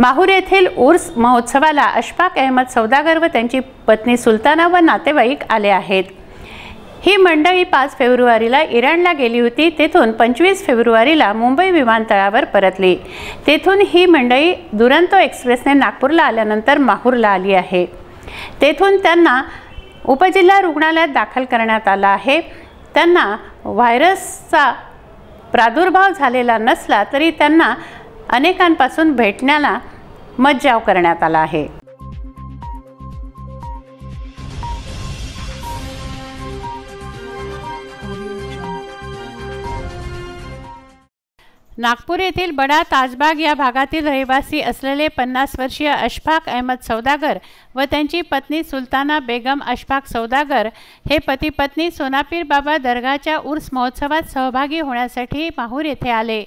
माहूर येथील उर्स महोत्सवाला अशफाक अहमद सौदागर व त्यांची पत्नी सुलताना व नातेवाईक आले आहेत। ही मंडळी 5 फेब्रुवारीला इराणला गेली होती। तेथून 25 फेब्रुवारीला मुंबई विमानतळावर परतली। तेथून ही मंडळी दुरंतो एक्सप्रेसने नागपूरला आल्यानंतर माहूरला आली आहे। तेथून त्यांना उपजिल्हा रुग्णालयात दाखल करण्यात आला आहे। त्यांना व्हायरसचा प्रादुर्भाव झालेला नसला तरी त्यांना अनेकांपासून भेटण्याला मज्जाव करण्यात आला आहे। नागपूर येथील बडा ताजबाग या भागातील रहिवासी असलेले 50 वर्षीय अशफाक अहमद सौदागर व त्यांची पत्नी सुलताना बेगम अशफाक सौदागर हे पती पत्नी सोनापीर बाबा दर्गाच्या उर्स महोत्सवात सहभागी होण्यासाठी माहूर येथे आले।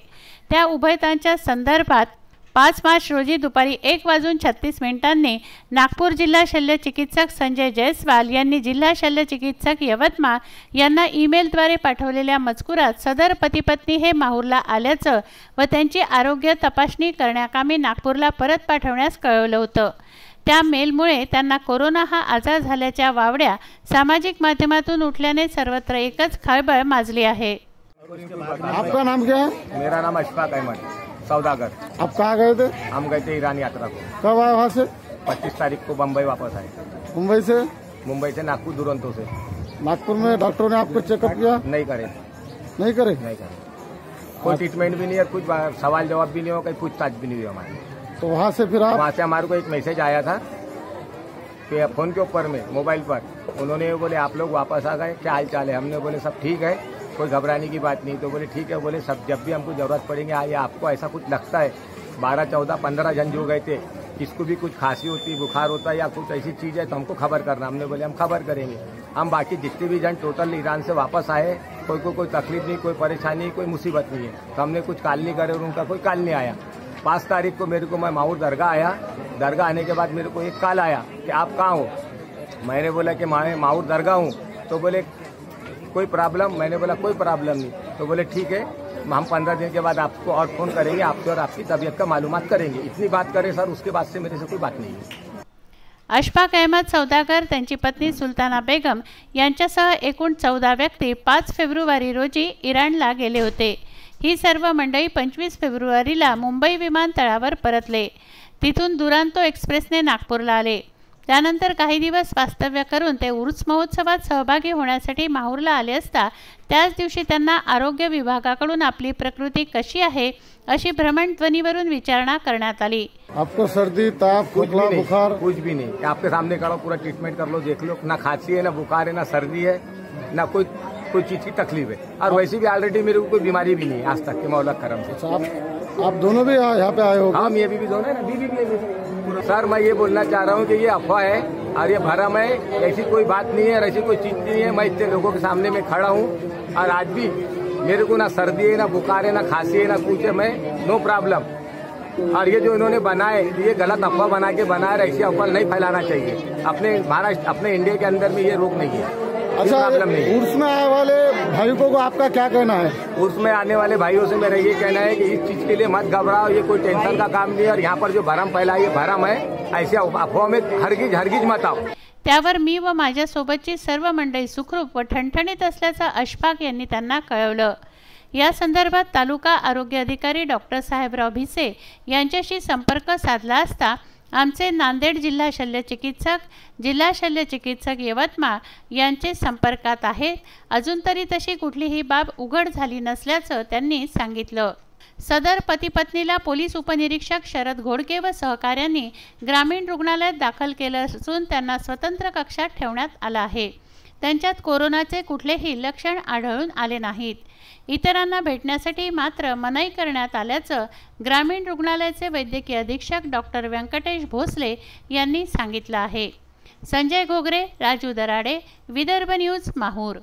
त्या उभयतांच्या संदर्भात 5 मार्च रोजी दुपारी 1:36 नागपूर जिल्हा शल्य चिकित्सक संजय जयस्वाल यांनी जिल्हा शल्य चिकित्सक यवतमाळ यांना ईमेलद्वारे पाठवलेल्या मजकुरात सदर पती-पत्नी हे माहूरला आल्याचं व त्यांची आरोग्य तपासणी करण्याकामी नागपूरला परत पाठवण्यास कळवलं होतं। त्या मेलमुळे त्यांना कोरोना हा आजार झाल्याच्या वावड्या सामाजिक माध्यमातून उठल्याने सर्वत्र एकच खळबळ माजली आहे। आपका नाम क्या है? मेरा नाम अशफाक अहमद सौदागर। आप कहाँ गए थे? हम गए थे ईरान यात्रा को। कब आए वहाँ से? 25 तारीख को बम्बई वापस आए। मुंबई से नागपुर दुरंतो से। नागपुर में डॉक्टरों ने आपको चेकअप किया? नहीं करे। नहीं करे? कोई ट्रीटमेंट भी नहीं है, कुछ सवाल जवाब भी नहीं हो, कहीं पूछताछ भी नहीं हुई हमारे। तो वहाँ से फिर आप? वहाँ से हमारे को एक मैसेज आया था फोन के ऊपर में मोबाइल पर। उन्होंने बोले आप लोग वापस आ गए, क्या हाल चाल है? हमने बोले सब ठीक है, कोई घबराने की बात नहीं। तो बोले ठीक है, बोले सब जब भी हमको जरूरत पड़ेंगे आइए। आपको ऐसा कुछ लगता है 12, 14, 15 जन जो गए थे, इसको भी कुछ खांसी होती, बुखार होता है या कुछ ऐसी चीज़ है तो हमको खबर करना। हमने बोले हम खबर करेंगे। हम बाकी जितने भी जन टोटल ईरान से वापस आए, कोई तकलीफ नहीं, कोई परेशानी, कोई मुसीबत नहीं है। तो हमने कुछ कॉल नहीं करे और उनका कोई कॉल नहीं आया। 5 तारीख को मेरे को मैं माहूर दरगाह आया। दरगाह आने के बाद मेरे को एक कॉल आया कि आप कहाँ हो? मैंने बोला कि मैं माहूर दरगाह हूँ। तो बोले कोई प्रॉब्लम? मैंने बोला कोई प्रॉब्लम नहीं। तो बोले ठीक है, हम 15 दिन के बाद आपको और फोन करेंगे, आपसे और आपकी तबीयत का मालूमात करेंगे। इतनी बात करें सर, उसके बाद से मेरे से कोई बात नहीं है। अशफाक अहमद सौदागर, त्यांची पत्नी सुलताना बेगम यांच्यासह एकूण 14 व्यक्ती 5 फेब्रुवारी रोजी इराणला गेले होते। ही सर्व मंडळी 25 फेब्रुवारीला मुंबई विमानतळावर परतले। तिथून दुरांतो एक्सप्रेसने नागपूरला आले। त्यानंतर काही दिवस वास्तव्य करून ते उर्स महोत्सवात सहभागी होण्यासाठी माहूरला आले असता त्याच दिवशी त्यांना आरोग्य विभागाकडून आपली प्रकृती कशी आहे अशी भ्रमणध्वनीवरून विचारणा करण्यात आली। आपको सर्दी, ताप, खोखला, बुखार? कुछ भी नहीं। आपके सामने खड़ा, पूरा ट्रीटमेंट कर लो, देख लो। ना खांसी है, ना बुखार है, ना सर्दी है, ना कोई चीज की तकलीफ है। और वैसे भी ऑलरेडी मेरे को कोई बीमारी भी नहीं है आज तक के मौला करम से। आप दोनों भी यहाँ पे आए हो? हम ये भी दोनों है ना, बीवी भी है। सर मैं ये बोलना चाह रहा हूँ कि ये अफवाह है और ये भरम है, ऐसी कोई बात नहीं है, ऐसी कोई चीज नहीं है। मैं इतने लोगों के सामने में खड़ा हूँ और आज भी मेरे को ना सर्दी है, ना बुखार है, ना खांसी है, ना कुछ है, मैं नो प्रॉब्लम। और ये जो इन्होंने बनाए, ये गलत अफवाह बना के बनाए, ऐसी अफवाह नहीं फैलाना चाहिए। अपने महाराष्ट्र, अपने इंडिया के अंदर में ये रोग नहीं है। अच्छा, उर्स में आने वाले भाइयों को आपका क्या कहना है? उर्स में आने वाले भाइयों से मेरा ये कहना है कि इस चीज के लिए मत घबराओ, ये कोई टेंशन का काम नहीं है। और यहाँ पर जो भरम फैला है, ये भरम है, ऐसे अफवाह में हरगिज मत आओ। त्यावर मी व माझ्यासोबतची सर्व मंडळी सुखरूप व ठणठणीत असल्याचं अशफाक यांनी त्यांना कळवलं। या संदर्भात तालुका आरोग्य अधिकारी डॉक्टर साहेबराव भिसे यांच्याशी संपर्क साधला असता आमचे नांदेड जिल्हा शल्य चिकित्सक यवतमाळ यांचे संपर्कात आहेत। अजून तरी तशी कुठलीही बाब उघड झाली नसल्याचं त्यांनी सांगितलं। सदर पती-पत्नीला पोलीस उपनिरीक्षक शरद घोडके व सहकाऱ्यांनी ग्रामीण रुग्णालयात दाखल केलं असून त्यांना स्वतंत्र कक्षात ठेवण्यात आलं आहे। त्यांच्यात कोरोनाचे कुठलेही लक्षण आढळून आले नाहीत। इतरांना भेटण्यासाठी मात्र मनाई करण्यात आल्याचं ग्रामीण रुग्णालयाचे वैद्यकीय अधीक्षक डॉक्टर व्यंकटेश भोसले यांनी सांगितलं आहे। संजय घोगरे, राजू दराडे, विदर्भ न्यूज, माहूर।